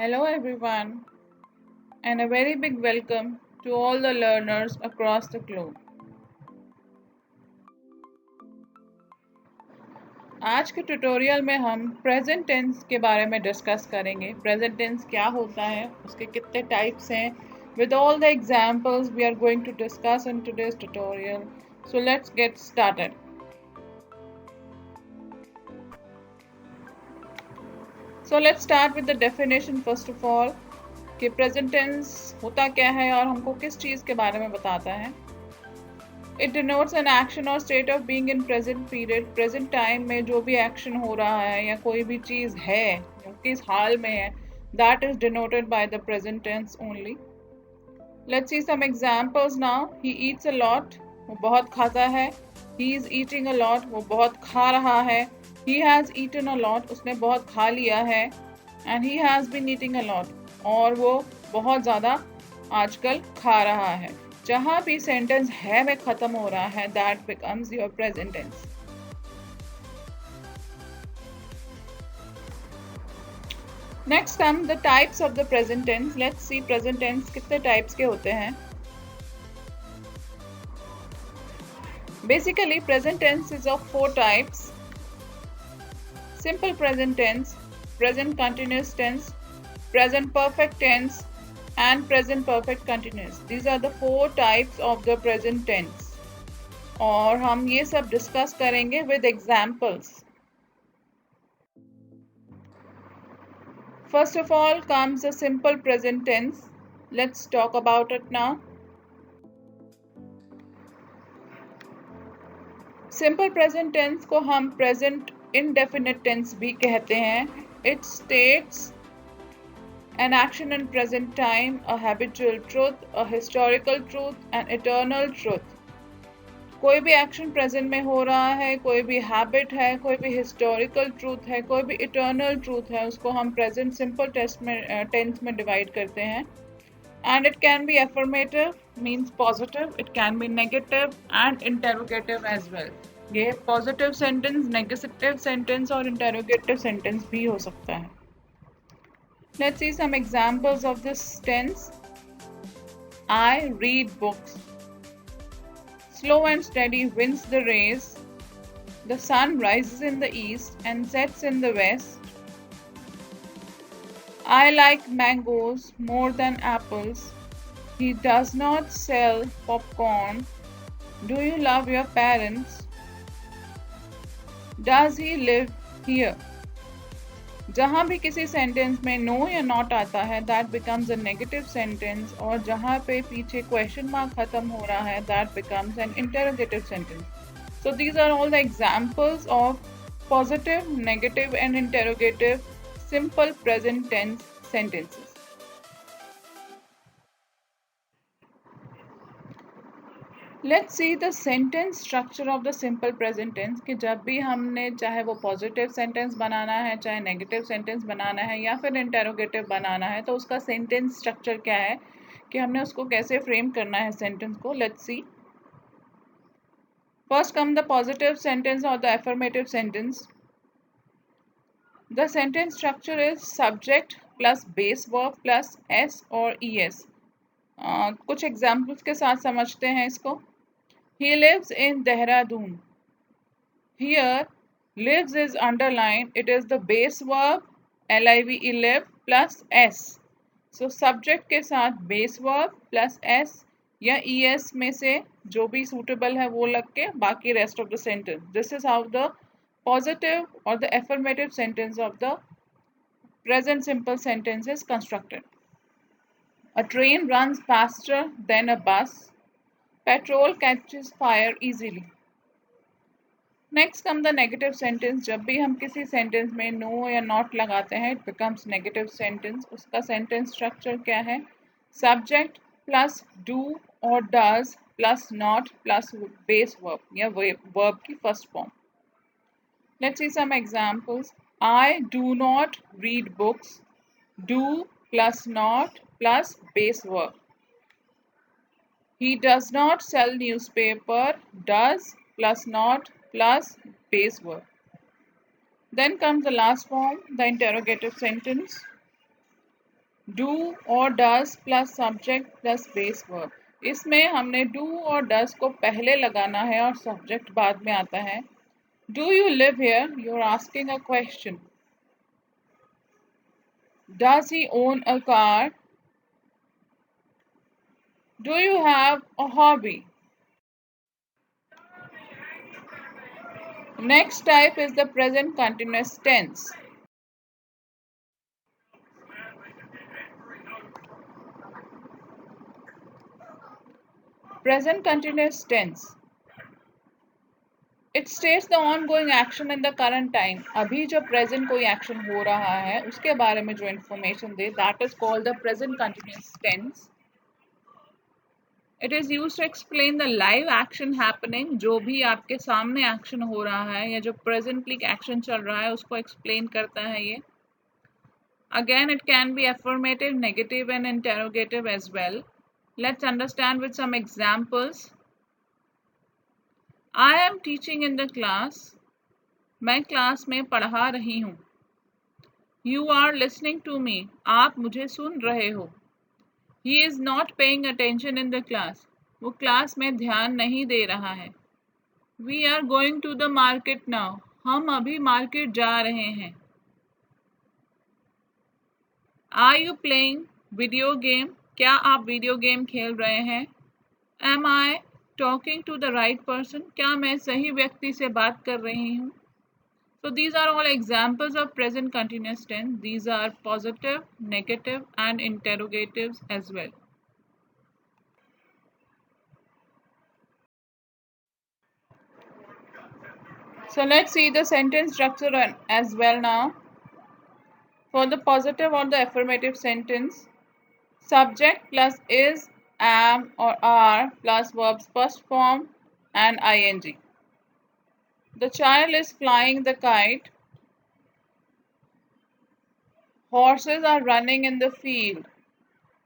Hello, everyone, and a very big welcome to all the learners across the globe. आज के tutorial में हम present tense के बारे में डिस्कस करेंगे। प्रेजेंट टेंस क्या होता है, उसके कितने टाइप्स हैं, with all the examples we are going to discuss in today's tutorial. So let's get started. So let's start with the definition first of all कि प्रेजेंट टेंस होता क्या है और हमको किस चीज़ के बारे में बताता है। It denotes an action or state of being in present period. Present time में जो भी action हो रहा है या कोई भी चीज़ है जो किस हाल में है, that is denoted by the present tense only. Let's see some examples now. He eats a lot. वो बहुत खाता है. He is eating a lot. वो बहुत खा रहा है. He has eaten a lot. उसने बहुत खा लिया है. And he has been eating a lot. और वो बहुत ज़्यादा आजकल खा रहा है. जहाँ भी सेंटेंस है में ख़त्म हो रहा है, that becomes your present tense. Next come the types of the present tense. Let's see present tense कितने types के होते हैं. Basically, present tense is of 4 types. Simple present tense, present continuous tense, present perfect tense, and present perfect continuous. These are the 4 types of the present tense. और हम ये सब discuss करेंगे with examples. First of all comes the simple present tense. Let's talk about it now. Simple present tense को हम present indefinite tense भी कहते हैं. It states an action in present time, a habitual truth, a historical truth, an eternal truth. कोई भी action present में हो रहा है, कोई भी हैबिट है, कोई भी हिस्टोरिकल ट्रूथ है, कोई भी इटर्नल ट्रूथ है, उसको हम प्रेजेंट सिंपल टेंस में डिवाइड करते हैं. And it can be affirmative, means positive, it can be negative and interrogative as well. ये positive sentence, negative sentence और interrogative sentence भी हो सकता है. Let's see some examples of this tense. I read books. Slow and steady wins the race. The sun rises in the east and sets in the west. I like mangoes more than apples. He does not sell popcorn. Do you love your parents? Does he live here? जहाँ भी किसी sentence में no या not आता है, that becomes a negative sentence, और जहाँ पे पीछे क्वेश्चन मार्क खत्म हो रहा है, that becomes an interrogative sentence. So these are all the examples of positive, negative and interrogative simple present tense sentences. Let's see the sentence structure of the simple present tense कि जब भी हमने चाहे वो पॉजिटिव सेंटेंस बनाना है, चाहे negative sentence बनाना है या फिर इंटेरोगेटिव बनाना है, तो उसका सेंटेंस स्ट्रक्चर क्या है कि हमने उसको कैसे फ्रेम करना है सेंटेंस को. Let's see. First come the positive sentence और the affirmative sentence. The sentence structure is subject plus base verb plus s और ईएस. कुछ एग्जाम्पल्स के साथ समझते हैं इसको. He lives in Dehradun. Here, lives is underlined. It is the base verb live plus s. So subject के साथ base verb plus s या es में से जो भी suitable है वो लग के बाकी rest of the sentence. This is how the positive or the affirmative sentence of the present simple sentence is constructed. A train runs faster than a bus. Petrol catches fire easily. Next come the negative sentence. जब भी हम किसी sentence में no या not लगाते हैं, it becomes negative sentence. उसका sentence structure क्या है? सब्जेक्ट प्लस डू और does plus not plus base verb या वर्ब की first form. Let's see some examples. I do not read books. Do plus not plus base verb. He does not sell newspaper. Does plus not plus base verb. Then comes the last form, the interrogative sentence. Do और does plus subject plus base verb. इसमें हमने do और does को पहले लगाना है और subject बाद में आता है। Do you live here, you are asking a question. Does he own a car, do you have a hobby. Next type is the present continuous tense. Present continuous tense. It states the ongoing action in the current time. अभी जो present कोई action हो रहा है उसके बारे में जो information they, that is called the present continuous tense. It is used to explain the live action happening. जो भी आपके सामने action हो रहा है या जो presently action चल रहा है उसको explain करता है ये. Again, it can be affirmative, negative and interrogative as well. Let's understand with some examples. I am teaching in the class. मैं क्लास में पढ़ा रही हूँ. You are listening to me. आप मुझे सुन रहे हो. He is not paying attention in the class. वो क्लास में ध्यान नहीं दे रहा है. We are going to the market now. हम अभी मार्केट जा रहे हैं. Are you playing video game? क्या आप वीडियो गेम खेल रहे हैं? Am I talking to the right person? क्या मैं सही व्यक्ति से बात कर रही हूँ? So these are all examples of present continuous tense. These are positive, negative and interrogatives as well. So let's see the sentence structure as well now. For the positive or the affirmative sentence, subject plus is, am or are plus verb's first form and ing. The child is flying the kite. Horses are running in the field.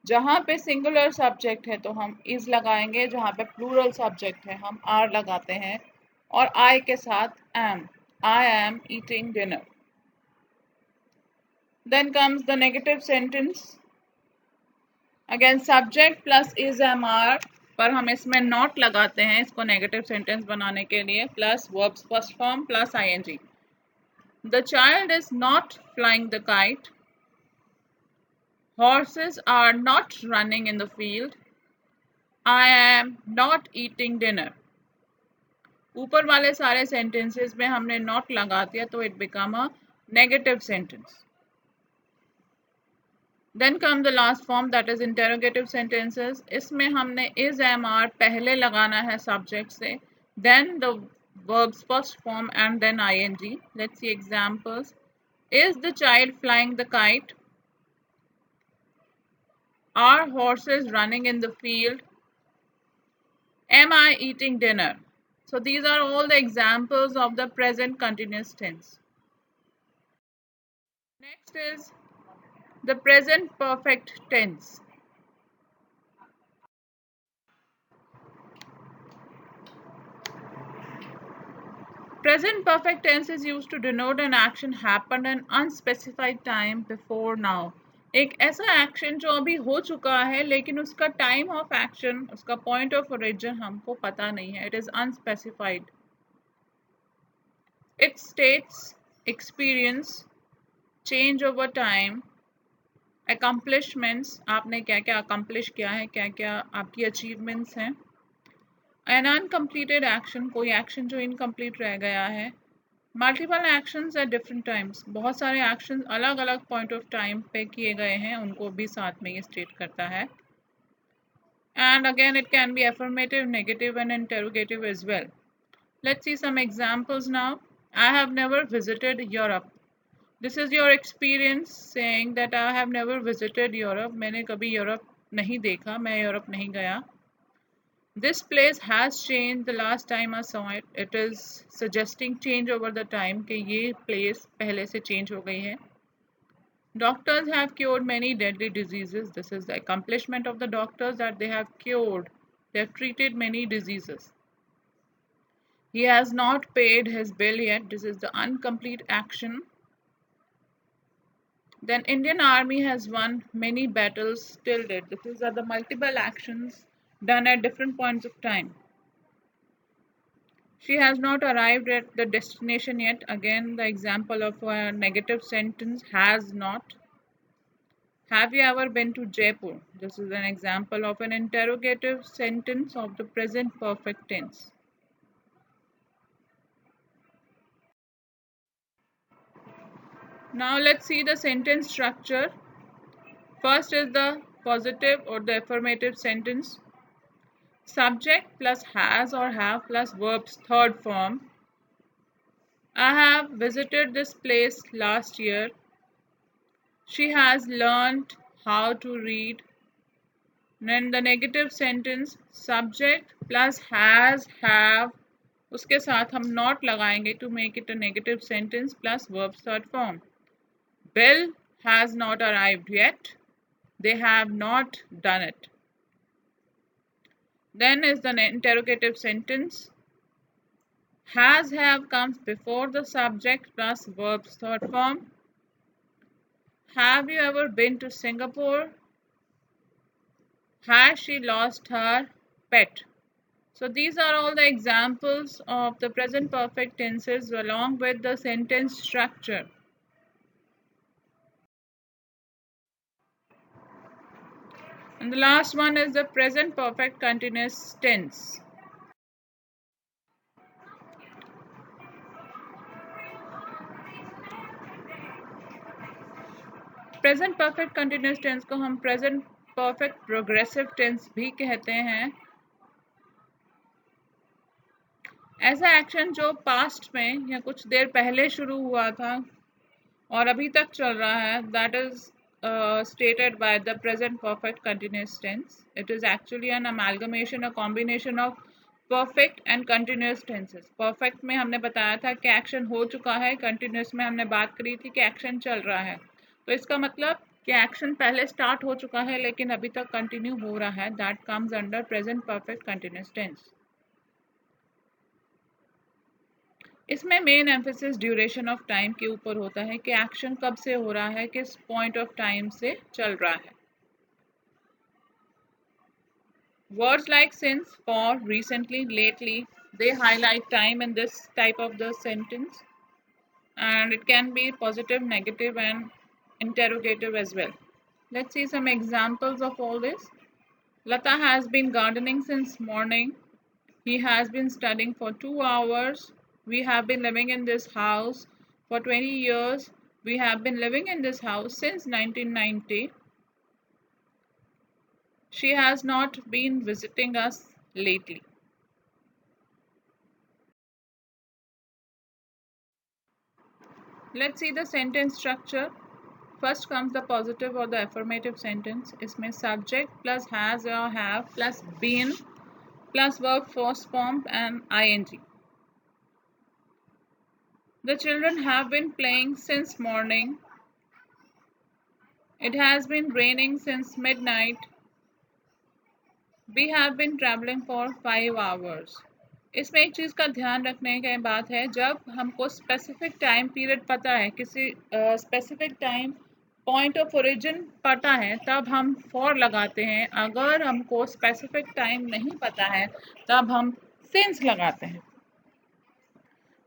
जहाँ पे singular subject है तो हम is लगाएंगे, जहाँ पे plural subject है हम आर लगाते हैं और आई के साथ am. I am eating dinner. Then comes the negative sentence. Again subject plus is am are पर हम इसमें नॉट लगाते हैं इसको नेगेटिव सेंटेंस बनाने के लिए, plus verbs first form plus ING. The child is not flying the kite. Horses are not running in the field. I am not eating dinner. ऊपर वाले सारे sentences में हमने not लगा दिया तो it become a negative sentence. Then come the last form, that is interrogative sentences. इसमें हमने is, am, are पहले लगाना है subject से, then the verbs first form and then ing. Let's see examples. Is the child flying the kite? Are horses running in the field? Am I eating dinner? So these are all the examples of the present continuous tense. Next is the present perfect tense. Present perfect tense is used to denote an action happened an unspecified time before now. एक ऐसा action जो अभी हो चुका है लेकिन उसका time of action, उसका पॉइंट ऑफ ओरिजिन हमको पता नहीं है. It is unspecified. It states experience, change over time, accomplishments, आपने क्या क्या अकम्पलिश किया है, क्या क्या आपकी अचीवमेंट्स हैं. एन अनकम्प्लीटेड एक्शन, कोई एक्शन जो इनकम्प्लीट रह गया है. Multiple actions at different times, बहुत सारे एक्शन अलग अलग पॉइंट ऑफ टाइम पे किए गए हैं, उनको भी साथ में ये स्टेट करता है. And again it can be affirmative, negative and interrogative as well. Let's see some examples now. I have never visited Europe. This is your experience saying that I have never visited Europe. मैंने कभी Europe नहीं देखा, मैं Europe नहीं गया. This place has changed the last time I saw it. It is suggesting change over the time कि ये place पहले से change हो गई है. Doctors have cured many deadly diseases. This is the accomplishment of the doctors that they have cured. They have treated many diseases. He has not paid his bill yet. This is the incomplete action. Then Indian Army has won many battles till date. These are the multiple actions done at different points of time. She has not arrived at the destination yet. Again, the example of a negative sentence, has not. Have you ever been to Jaipur? This is an example of an interrogative sentence of the present perfect tense. Now let's see the sentence structure. First is the positive or the affirmative sentence. Subject plus has or have plus verb's third form. I have visited this place last year. She has learned how to read. Then the negative sentence, subject plus has, have, उसके साथ हम not लगाएंगे to make it a negative sentence plus verb's third form. Bill has not arrived yet. They have not done it. Then is the interrogative sentence. Has, have comes before the subject plus verb's third form. Have you ever been to Singapore? Has she lost her pet? So these are all the examples of the present perfect tenses along with the sentence structure. And the last one is the present perfect continuous tense. Present perfect continuous tense को हम present perfect progressive tense भी कहते हैं. ऐसा action जो past में या कुछ देर पहले शुरू हुआ था और अभी तक चल रहा है, that is stated by the present perfect continuous tense. It is actually an amalgamation, a combination of perfect and continuous tenses. Perfect में हमने बताया था कि एक्शन हो चुका है, continuous में हमने बात करी थी कि एक्शन चल रहा है. तो इसका मतलब कि एक्शन पहले स्टार्ट हो चुका है लेकिन अभी तक कंटिन्यू हो रहा है. That comes under present perfect continuous tense. इसमें main emphasis duration of time के ऊपर होता है कि एक्शन कब से हो रहा है, किस पॉइंट ऑफ टाइम से चल रहा है. Words like since, for, recently, lately, they highlight time in this type of the sentence, and it can be positive, negative, and interrogative as well. Let's see some examples of all this. Lata has been gardening since morning. He has been studying for 2 hours. We have been living in this house for 20 years. We have been living in this house since 1990. She has not been visiting us lately. Let's see the sentence structure. First comes the positive or the affirmative sentence. इसमें subject plus has or have plus been plus verb first form and ing. The children have been playing since morning. It has been raining since midnight. We have been traveling for 5 hours. इसमें एक चीज़ का ध्यान रखने की बात है, जब हमको स्पेसिफिक टाइम पीरियड पता है, किसी specific time point of origin पता है, तब हम फॉर लगाते हैं. अगर हमको स्पेसिफिक टाइम नहीं पता है तब हम सिंस लगाते हैं.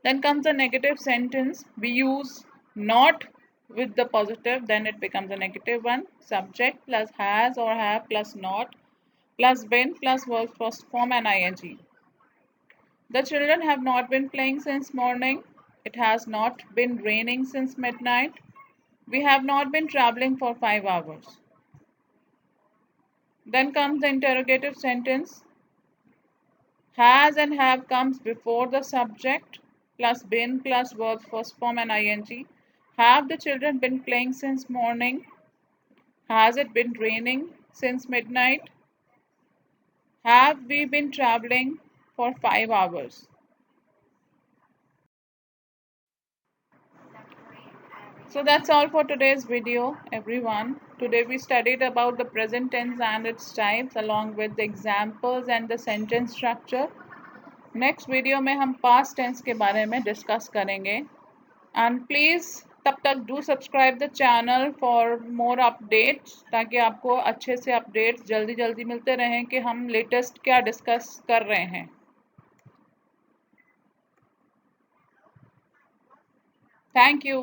Then comes the negative sentence. We use not with the positive, then it becomes a negative one. Subject plus has or have plus not plus been plus verb first form and ing. The children have not been playing since morning. It has not been raining since midnight. We have not been traveling for 5 hours. Then comes the interrogative sentence. Has and have comes before the subject plus been plus verb first form and ing. Have the children been playing since morning? Has it been raining since midnight? Have we been traveling for 5 hours? So that's all for today's video, everyone. Today we studied about the present tense and its types along with the examples and the sentence structure. Next video में हम past tense के बारे में discuss करेंगे. And please तब तक do subscribe the channel for more updates, ताकि आपको अच्छे से अपडेट्स जल्दी जल्दी मिलते रहें कि हम लेटेस्ट क्या डिस्कस कर रहे हैं। Thank you.